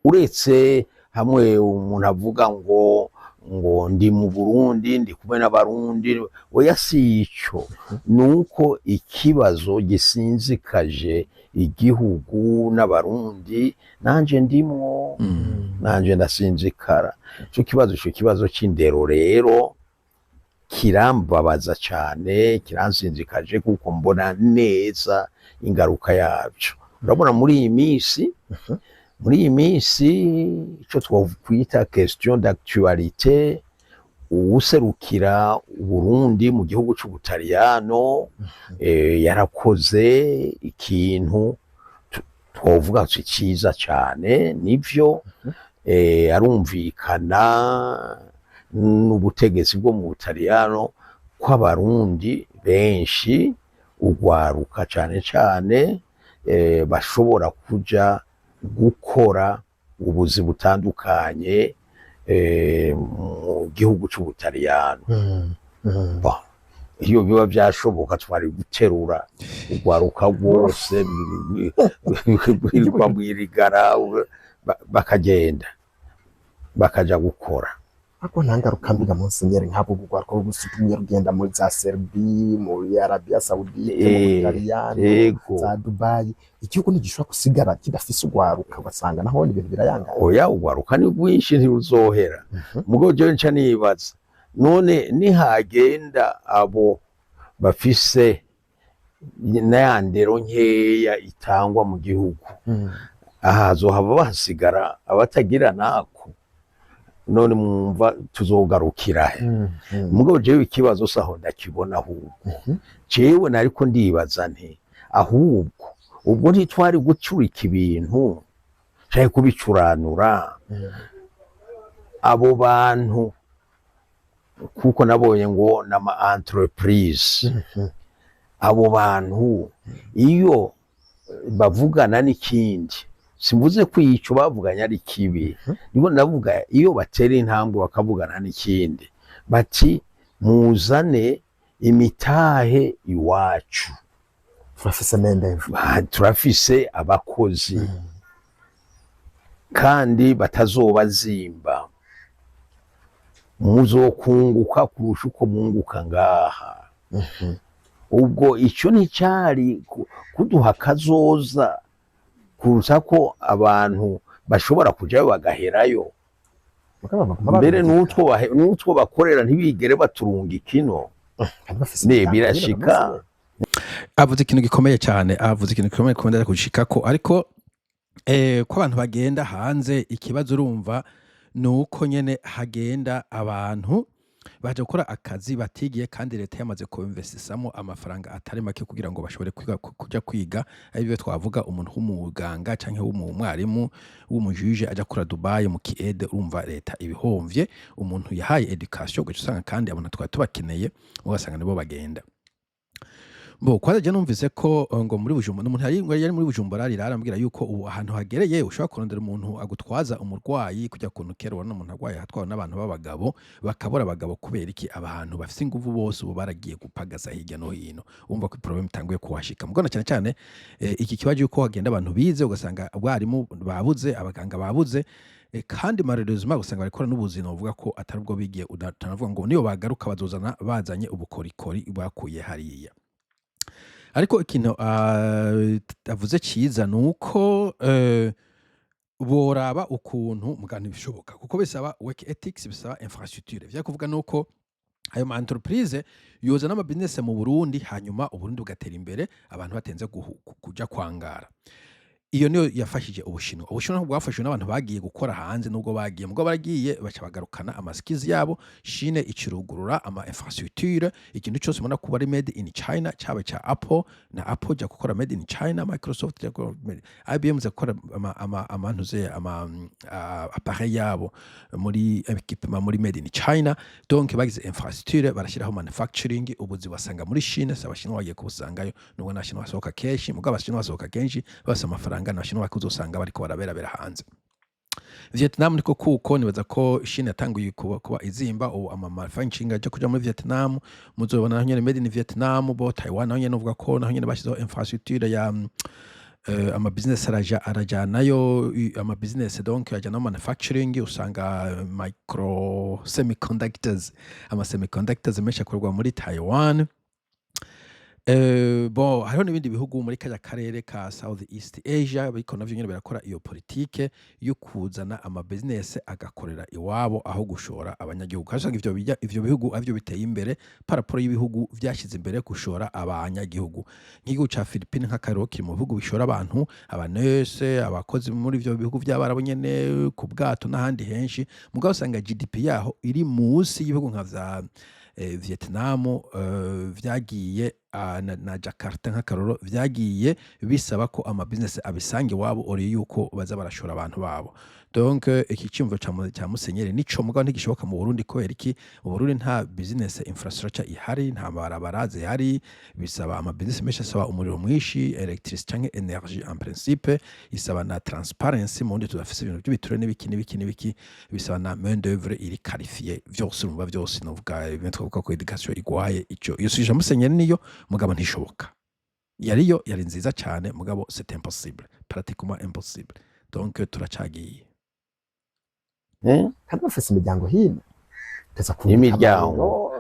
uretse hamwe umuntu avuga ngo ndi mu Burundi ndi kumwe n'abarundi oya si ico nuko ikibazo gisinzikaje igihugu n'abarundi nanje ndimwo nanje ndasinzikara ico kibazo c'indero rero kirambabaza cyane kiransinzikaje kuko mbona neza ingaruka yabyo urabona muri iyi minsi icyo twakwita question d'actualité uwuserukira Burundi mu gihugu c'Ubutaliyano yarakoze ikintu twavuga ciza cyane nivyo arumvikana n'ubutegetsi bwo mu Butaliyano kw'abarundi benshi ugwaruka cane bashobora kuja gukora ubuzi butandukanye mu gihugu c'Ubutaliyano iyo biba byashoboka twari guterura ugwaruka rwose bwirigara bakagenda bakaja gukora ako ntangaruka mbiga Monsignor nk'abo gugwarwa ko gusutumye rugenda muri za Serbia muri Arabia Saudite mu Butaliyano za Dubai igihugu ntigishobora kusigara kidafise ugwaruka ugasanga naho ibintu birayanga oya ugwaruka ni bwinshi ntiruzohera mugo je nca nibaza none nihagenda abo bafise n'ayandero nkeya itangwa mu gihugu ahazohaba bahasigara abatagira nako none mwumva tuzogarukira mugabo jewe ikibazo saho ndakibona ahubwo jewe nariko ndibaza nti ahubwo ubwo ntitwari gucurika ibintu cyaje kubicuranura abo bantu kuko nabonye ngo nama entreprise abo bantu iyo bavugana n'ikindi simvuze ko ico bavuganya ari kibi nibo ndavuga iyo batera intambwe bakavugana n'ikindi bati muzane imitahe iwacu turafise abakozi kandi batazobazimba muzokunguka kurusha uko munguka ngaha ubwo ico nticari kuduha kazoza kuruta ko abantu bashobora kujayo bagaherayo mbere n'utwo bakorera ntibigere baturunga ikino birashika avuze ikintu gikomeye cyane kunda gushikako ariko ko abantu bagenda hanze ikibazo urumva nuko nyene hagenda abantu baje gukora akazi batigiye kandi leta yamaze kuinvestisamo amafaranga atari make kugira ngo bashobore kuja kwiga aribyo twavuga umuntu w'umuganga canke w'umwarimu w'umujuje aja kura Dubai mu kiede urumva leta ibihomvye umuntu yahaye education gwe usanga kandi abantu twari tubakeneye ugasanga nibo bagenda Bo kwaje numvise ko ngo muri Bujumbura umuntu yari muri Bujumbura arambwira yuko ubu ahantu hagereye ushobora kurondera umuntu agutwaza umurwayi kujya kunukera ubona umuntu arwaye hatwawe n'abantu b'abagabo bakabura abagabo kubera iki abantu bafite ingufu bose ubu baragiye gupagaza hirya no hino umva ko problem itanguye kuhashika mugona cyane cyane iki kibaje yuko hagenda abantu bize ugasanga abarimu babuze abaganga babuze kandi malheureusement usanga barikora n'ubuzima uvuga ko atari bwo bigiye utanavuga ngo niyo bagaruka bazozana bazanye ubukorikori bakuye hariya ariko ikintu avuze ciza nuko boraba ukuntu mugani bishoboka kuko bisaba work ethics bisaba infrastructure vya kuvuga nuko ayo ma entreprise yoza n'ama business mu Burundi hanyuma Uburundi bugatera imbere abantu batenze kuja kwangara iyo niyo yafashije Ubushinwa bwafashije n'abantu bagiye gukora hanze nubwo bagiye mugabo baragiye baca bagarukana amaskizi yabo Chine icirugurura ama infrastructure ikintu cyose ubona kuba ari made in China cyabe cha Apple na Apple ja gukora made in China Microsoft ja gukora IBM za gukora amantuze appareil yabo muri equipment muri made in China donc bagize infrastructure barashiraho manufacturing ubuzi basanga muri Chine sabashinwa bagiye kubusangayo nubwo nashinwa basohoka keshi mugabo abashinwa basohoka kenshi basa amafaranga n'abashinwa bakuzosanga bariko baraberabera hanze Vietnam niko kuko nibaza ko Chine yatanguye kuba izimba ubu manufacturing aje kuja muri Vietnam muzobona naho nyene made in Vietnam bo Taiwan naho nyene uvuga ko naho nyene bashizeho infrastructure ama business arajanayo ama business donc ajana manufacturing usanga semiconductors ama semiconductors menshi akorwa muri Taiwan. Bon hariho n'ibindi bihugu muri kaya karere ka South East Asia biko navyo nyene birakora iyo politike yo kuzana ama business agakorera iwabo aho gushora abanyagihugu. Kasanga ivyo bihugu avyo biteye imbere paraporo y'ibihugu vyashize imbere gushora abanyagihugu. Nk'igihugu ca Philippines nk'akarero kiri mu bihugu bishora abantu, abanese, abakozi muri ivyo bihugu vy'abarabo nyene ku bwato n'ahandi henshi, mugabo usanga GDP yaho iri musi y'ibihugu nka vya Vietnam vyagiye na Jakarta nk'akaroro vyagiye bisaba ko ama business abisange wabo ori yuko baza barashora abantu babo. Donc iki cyumvo ca Musenyeri nico mugabo ntigishoboka mu Burundi kubera iki mu Burundi nta business infrastructure ihari, nta barabara zihari, bisaba ama business menshi asaba umuriro mwinshi, electricité canke energie en principe, isaba na transparency mu ndi tudafise ibintu by'ibituro n'ibiki bisaba na main d'œuvre iri qualifiée vyose urumva vyose novuga ibintu twavuga ko education igwaye ico iyo suje Musenyeri niyo mugabo ntishoboka. Yariyo yari nziza cyane mugabo c'est impossible, pratiquement impossible. Donc turacagiye kandi bafise imiryango hino imiryango